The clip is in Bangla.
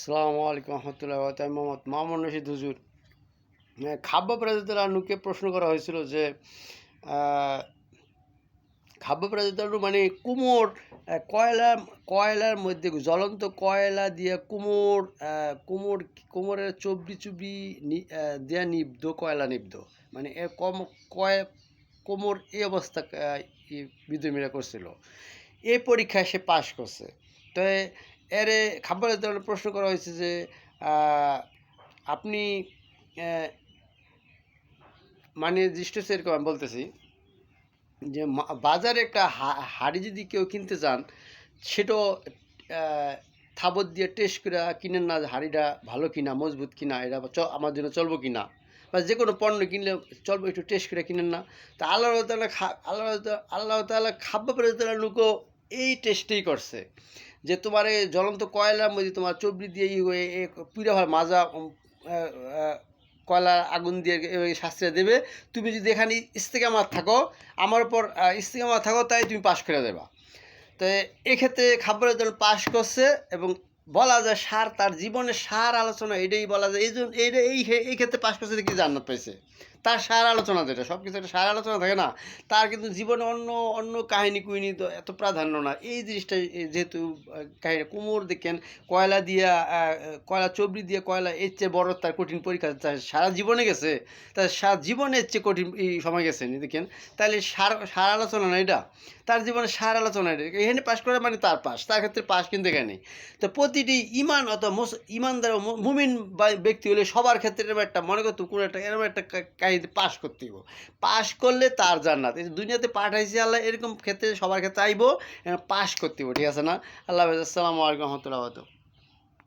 আসসালামু আলাইকুম রহমতুল্লাহ আমি মোহাম্মদ মামুন রশিদ হুজুর। খাব্বাব রাদিয়াল্লাহু আনহুকে প্রশ্ন করা হয়েছিল যে খাব্বাব রাদিয়াল্লাহু আনহু মানে কুমোর কয়লা কয়লার মধ্যে জ্বলন্ত কয়লা দিয়ে কুমোরের চবড়ি চুবড়ি দেয়া নিবদ কয়লা নিবদ মানে এ কম কয় কোমর এই অবস্থা বিদ্রোহীরা করছিল। এই পরীক্ষায় সে পাশ করছে। তো এরে খাবারের ধরনের প্রশ্ন করা হয়েছে যে আপনি মানে দৃষ্ট সেরকম আমি বলতেছি যে বাজারে একটা হাড়ি যদি কেউ কিনতে চান, সেটাও থাবত দিয়ে টেস্ট করে কিনেন না, হাড়িটা ভালো কিনা, মজবুত কিনা, এটা আমার জন্য চলবো কিনা, বা যে কোনো পণ্য কিনলে চলবো একটু টেস্ট করে কিনেন না। তা আল্লাহ তাআলা খাব্বাব রাদিয়াল্লাহু আনহুকে এই টেস্টেই করছে যে তোমার এই জ্বলন্ত কয়লার মধ্যে তোমার চবড়ি দিয়ে পুরা মাজা কয়লা আগুন দিয়ে শাস্তিটা দেবে। তুমি যদি এখানে ইস্তেকামাত থাকো, আমার উপর ইস্তেকামাত থাকো, তাই তুমি পাশ করে দেবা। তো এক্ষেত্রে খাবারের জন্য পাশ করছে এবং বলা যায় তার জীবনের আলোচনা এটাই বলা যায়। এই ক্ষেত্রে পাশ করছে দেখি জান্নাত পাইছে। তার আলোচনা যেটা, সব কিছু একটা আলোচনা থাকে না, তার কিন্তু জীবনে অন্য অন্য কাহিনী কুহিনী তো এত প্রাধান্য না। এই জিনিসটা যেহেতু কাহিনী কুমোর দেখেন কয়লা চবড়ি দিয়ে কয়লা, এর চেয়ে বড় তার কঠিন পরীক্ষা তার সারা জীবনে গেছে, তার সারা জীবনের চেয়ে কঠিন এই সময় গেছে দেখেন। তাহলে আলোচনা না এটা, তার জীবনে আলোচনা এটা। এখানে পাশ করে মানে তার পাশ, তার ক্ষেত্রে পাশ কিন্তু এখানে। তো প্রতিটি ইমান অথবা ইমানদার মুমিন ব্যক্তি হলে সবার ক্ষেত্রে এরকম একটা মনে করতো কোনো একটা এরকম একটা কাহিনীতে পাশ করতে হইব। পাশ করলে তার জান্নাত। এই দুনিয়াতে পাঠাইছে আল্লাহ, এরকম ক্ষেত্রে সবার ক্ষেত্রে আইব, পাশ করতে হইব। ঠিক আছে না? আল্লাহ হাফেজ। আসসালামু আলাইকুম রহমতুল্লাহ।